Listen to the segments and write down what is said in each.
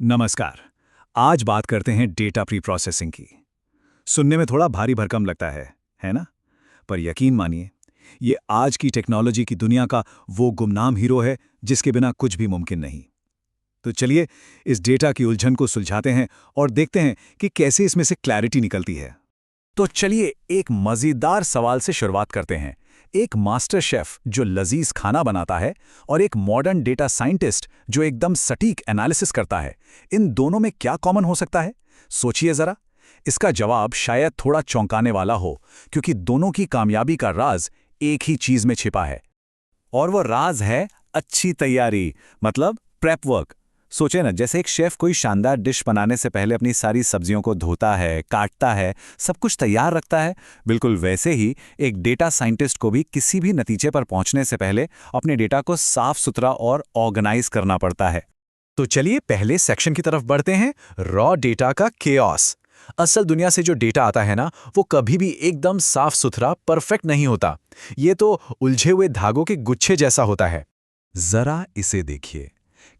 नमस्कार। आज बात करते हैं डेटा प्री प्रोसेसिंग की। सुनने में थोड़ा भारी भरकम लगता है ना? पर यकीन मानिए, ये आज की टेक्नोलॉजी की दुनिया का वो गुमनाम हीरो है जिसके बिना कुछ भी मुमकिन नहीं। तो चलिए इस डेटा की उलझन को सुलझाते हैं और देखते हैं कि कैसे इसमें से क्लैरिटी निकलती है। तो चलिए एक मज़ेदार सवाल से शुरुआत करते हैं। एक मास्टर शेफ जो लजीज खाना बनाता है और एक मॉडर्न डेटा साइंटिस्ट जो एकदम सटीक एनालिसिस करता है, इन दोनों में क्या कॉमन हो सकता है? सोचिए जरा। इसका जवाब शायद थोड़ा चौंकाने वाला हो, क्योंकि दोनों की कामयाबी का राज एक ही चीज में छिपा है। और वो राज है अच्छी तैयारी, मतलब प्रेप वर्क। सोचे ना, जैसे एक शेफ कोई शानदार डिश बनाने से पहले अपनी सारी सब्जियों को धोता है, काटता है, सब कुछ तैयार रखता है, बिल्कुल वैसे ही एक डेटा साइंटिस्ट को भी किसी भी नतीजे पर पहुंचने से पहले अपने डेटा को साफ सुथरा और ऑर्गेनाइज करना पड़ता है। तो चलिए पहले सेक्शन की तरफ बढ़ते हैं, रॉ डेटा का केओस। असल दुनिया से जो डेटा आता है ना, वो कभी भी एकदम साफ सुथरा परफेक्ट नहीं होता। ये तो उलझे हुए धागों के गुच्छे जैसा होता है। जरा इसे देखिए।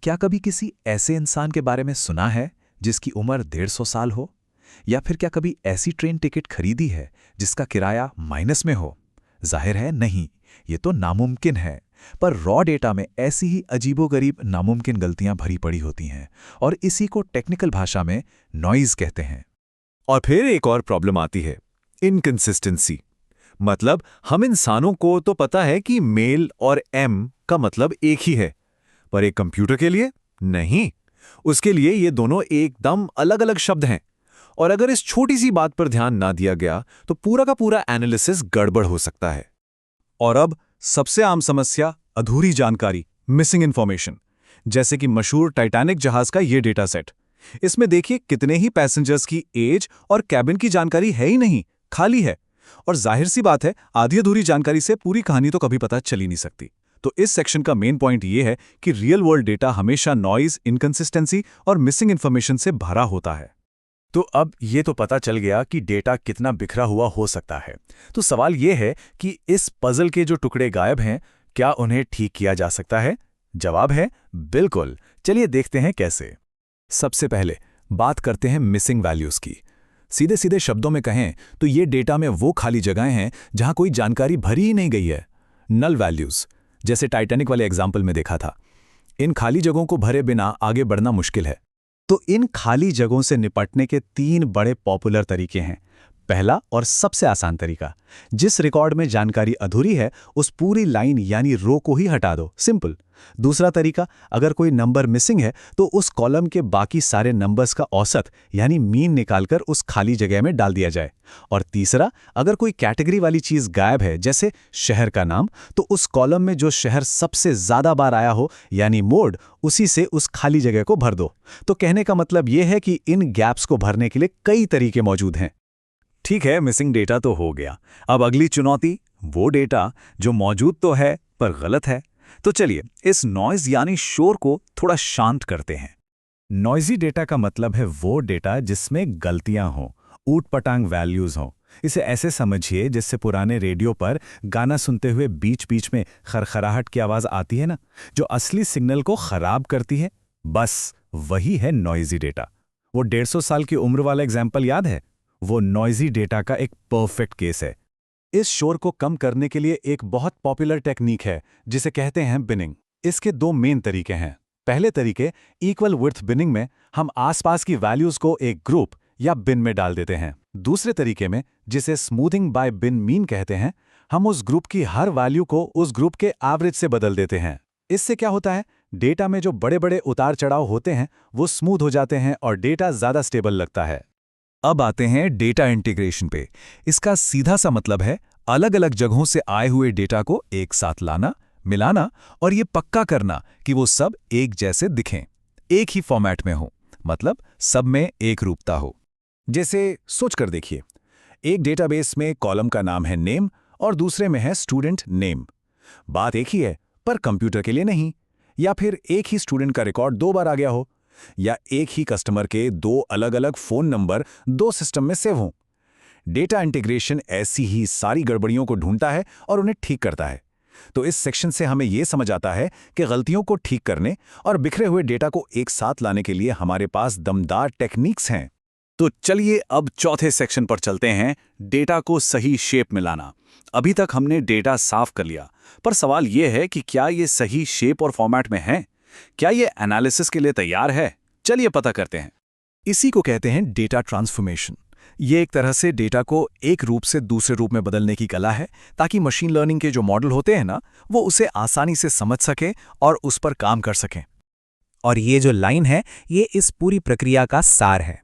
क्या कभी किसी ऐसे इंसान के बारे में सुना है जिसकी उम्र 150 साल हो? या फिर क्या कभी ऐसी ट्रेन टिकट खरीदी है जिसका किराया माइनस में हो? जाहिर है नहीं, ये तो नामुमकिन है। पर रॉ डेटा में ऐसी ही अजीबोगरीब नामुमकिन गलतियां भरी पड़ी होती हैं, और इसी को टेक्निकल भाषा में नॉइज कहते हैं। और फिर एक और प्रॉब्लम आती है, इनकंसिस्टेंसी। मतलब हम इंसानों को तो पता है कि मेल और एम का मतलब एक ही है, पर एक कंप्यूटर के लिए नहीं। उसके लिए ये दोनों एकदम अलग अलग शब्द हैं। और अगर इस छोटी सी बात पर ध्यान ना दिया गया तो पूरा का पूरा एनालिसिस गड़बड़ हो सकता है। और अब सबसे आम समस्या, अधूरी जानकारी, मिसिंग इंफॉर्मेशन। जैसे कि मशहूर टाइटैनिक जहाज का ये डेटा सेट। इसमें देखिए कितने ही पैसेंजर्स की एज और कैबिन की जानकारी है ही नहीं, खाली है। और जाहिर सी बात है, आधी अधूरी जानकारी से पूरी कहानी तो कभी पता चल ही नहीं सकती। तो इस सेक्शन का मेन पॉइंट ये है कि रियल वर्ल्ड डेटा हमेशा नॉइज, इनकंसिस्टेंसी और मिसिंग इंफॉर्मेशन से भरा होता है। तो अब ये तो पता चल गया कि डेटा कितना बिखरा हुआ हो सकता है। तो सवाल ये है कि इस पजल के जो टुकड़े गायब हैं, क्या उन्हें ठीक किया जा सकता है? जवाब है बिल्कुल। चलिए देखते हैं कैसे। सबसे पहले बात करते हैं मिसिंग वैल्यूज की। सीधे सीधे शब्दों में कहें तो ये डेटा में वो खाली जगहें हैं जहां कोई जानकारी भरी ही नहीं गई है। नल वैल्यूज, जैसे टाइटैनिक वाले एग्जाम्पल में देखा था। इन खाली जगहों को भरे बिना आगे बढ़ना मुश्किल है। तो इन खाली जगहों से निपटने के 3 बड़े पॉपुलर तरीके हैं। पहला और सबसे आसान तरीका, जिस रिकॉर्ड में जानकारी अधूरी है उस पूरी लाइन यानी रो को ही हटा दो, सिंपल। दूसरा तरीका, अगर कोई नंबर मिसिंग है तो उस कॉलम के बाकी सारे नंबर्स का औसत यानी मीन निकालकर उस खाली जगह में डाल दिया जाए। और तीसरा, अगर कोई कैटेगरी वाली चीज गायब है, जैसे शहर का नाम, तो उस कॉलम में जो शहर सबसे ज्यादा बार आया हो यानी मोड, उसी से उस खाली जगह को भर दो। तो कहने का मतलब यह है कि इन गैप्स को भरने के लिए कई तरीके मौजूद हैं। ठीक है, मिसिंग डेटा तो हो गया। अब अगली चुनौती, वो डेटा जो मौजूद तो है पर गलत है। तो चलिए इस नॉइज यानी शोर को थोड़ा शांत करते हैं। नॉइजी डेटा का मतलब है वो डेटा जिसमें गलतियां हों, ऊट-पटांग वैल्यूज हों। इसे ऐसे समझिए जैसे पुराने रेडियो पर गाना सुनते हुए बीच बीच में खरखराहट की आवाज आती है ना, जो असली सिग्नल को खराब करती है। बस वही है नॉइजी डेटा। वो 150 साल की उम्र वाला एग्जाम्पल याद है? वो नॉइजी डेटा का एक परफेक्ट केस है। इस शोर को कम करने के लिए एक बहुत पॉपुलर टेक्निक है जिसे कहते हैं बिनिंग। इसके 2 मेन तरीके हैं। पहले तरीके, इक्वल विड्थ बिनिंग में हम आसपास की वैल्यूज को एक ग्रुप या बिन में डाल देते हैं। दूसरे तरीके में, जिसे स्मूथिंग बाय बिन मीन कहते हैं, हम उस ग्रुप की हर वैल्यू को उस ग्रुप के एवरेज से बदल देते हैं। इससे क्या होता है, डेटा में जो बड़े बड़े उतार चढ़ाव होते हैं वो स्मूथ हो जाते हैं और डेटा ज्यादा स्टेबल लगता है। अब आते हैं डेटा इंटीग्रेशन पे। इसका सीधा सा मतलब है अलग अलग जगहों से आए हुए डेटा को एक साथ लाना, मिलाना और ये पक्का करना कि वो सब एक जैसे दिखें, एक ही फॉर्मेट में हो, मतलब सब में एक रूपता हो। जैसे सोच कर देखिए, एक डेटाबेस में कॉलम का नाम है नेम और दूसरे में है स्टूडेंट नेम। बात एक ही है पर कंप्यूटर के लिए नहीं। या फिर एक ही स्टूडेंट का रिकॉर्ड 2 बार आ गया हो, या एक ही कस्टमर के 2 अलग अलग फोन नंबर 2 सिस्टम में सेव हों। डेटा इंटीग्रेशन ऐसी ही सारी गड़बड़ियों को ढूंढता है और उन्हें ठीक करता है। तो इस सेक्शन से हमें ये समझ आता है कि गलतियों को ठीक करने और बिखरे हुए डेटा को एक साथ लाने के लिए हमारे पास दमदार टेक्निक्स हैं। तो चलिए अब चौथे सेक्शन पर चलते हैं, डेटा को सही शेप में लाना। अभी तक हमने डेटा साफ कर लिया, पर सवाल यह है कि क्या ये सही शेप और फॉर्मेट में है? क्या ये एनालिसिस के लिए तैयार है? चलिए पता करते हैं। इसी को कहते हैं डेटा ट्रांसफॉर्मेशन। ये एक तरह से डेटा को एक रूप से दूसरे रूप में बदलने की कला है, ताकि मशीन लर्निंग के जो मॉडल होते हैं ना, वो उसे आसानी से समझ सकें और उस पर काम कर सकें। और ये जो लाइन है, ये इस पूरी प्रक्रिया का सार है।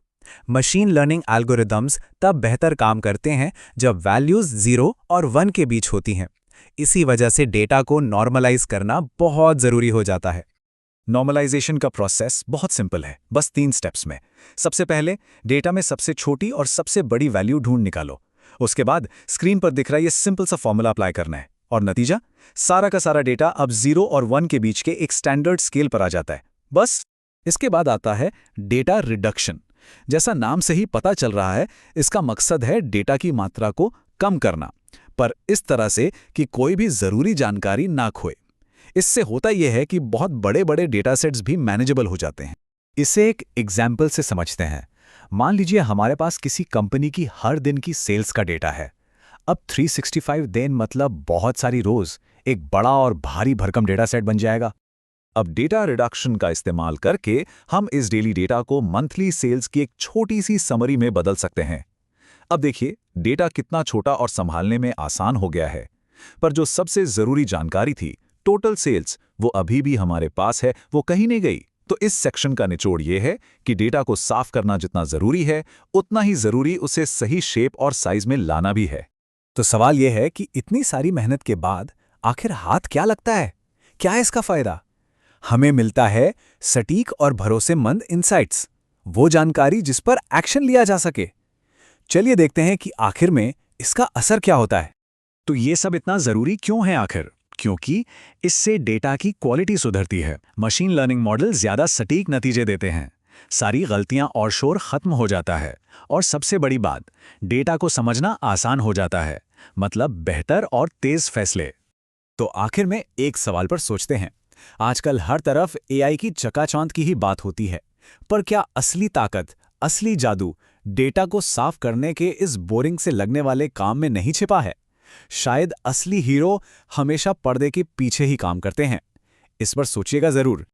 मशीन लर्निंग एल्गोरिदम्स तब बेहतर काम करते हैं जब वैल्यूज 0 और 1 के बीच होती हैं। इसी वजह से डेटा को नॉर्मलाइज करना बहुत ज़रूरी हो जाता है। नॉर्मलाइजेशन का प्रोसेस बहुत सिंपल है, बस 3 स्टेप्स में। सबसे पहले डेटा में सबसे छोटी और सबसे बड़ी वैल्यू ढूंढ निकालो। उसके बाद स्क्रीन पर दिख रहा ये सिंपल सा फॉर्मूला अप्लाई करना है, और नतीजा सारा का सारा डेटा अब 0 और 1 के बीच के एक स्टैंडर्ड स्केल पर आ जाता है। बस इसके बाद आता है डेटा रिडक्शन। जैसा नाम से ही पता चल रहा है, इसका मकसद है डेटा की मात्रा को कम करना, पर इस तरह से कि कोई भी जरूरी जानकारी ना खोए। इससे होता यह है कि बहुत बड़े बड़े डेटा सेट्स भी मैनेजेबल हो जाते हैं। इसे एक एग्जाम्पल से समझते हैं। मान लीजिए हमारे पास किसी कंपनी की हर दिन की सेल्स का डेटा है। अब 365 दिन मतलब बहुत सारी रोज एक बड़ा और भारी भरकम डेटा सेट बन जाएगा। अब डेटा रिडक्शन का इस्तेमाल करके हम इस डेली डेटा को मंथली सेल्स की एक छोटी सी समरी में बदल सकते हैं। अब देखिए डेटा कितना छोटा और संभालने में आसान हो गया है, पर जो सबसे जरूरी जानकारी थी, टोटल सेल्स, वो अभी भी हमारे पास है, वो कहीं नहीं गई। तो इस सेक्शन का निचोड़ ये है कि डेटा को साफ करना जितना जरूरी है, उतना ही जरूरी उसे सही शेप और साइज में लाना भी है। तो सवाल यह है कि इतनी सारी मेहनत के बाद आखिर हाथ क्या लगता है? क्या है इसका फायदा? हमें मिलता है सटीक और भरोसेमंद इंसाइट्स, वो जानकारी जिस पर एक्शन लिया जा सके। चलिए देखते हैं कि आखिर में इसका असर क्या होता है। तो ये सब इतना जरूरी क्यों है आखिर? क्योंकि इससे डेटा की क्वालिटी सुधरती है। मशीन लर्निंग मॉडल ज्यादा सटीक नतीजे देते हैं, सारी गलतियां और शोर खत्म हो जाता है, और सबसे बड़ी बात, डेटा को समझना आसान हो जाता है, मतलब बेहतर और तेज फैसले। तो आखिर में एक सवाल पर सोचते हैं। आजकल हर तरफ एआई की चकाचौंध की ही बात होती है, पर क्या असली ताकत, असली जादू डेटा को साफ करने के इस बोरिंग से लगने वाले काम में नहीं छिपा है? शायद असली हीरो हमेशा पर्दे के पीछे ही काम करते हैं। इस पर सोचिएगा जरूर।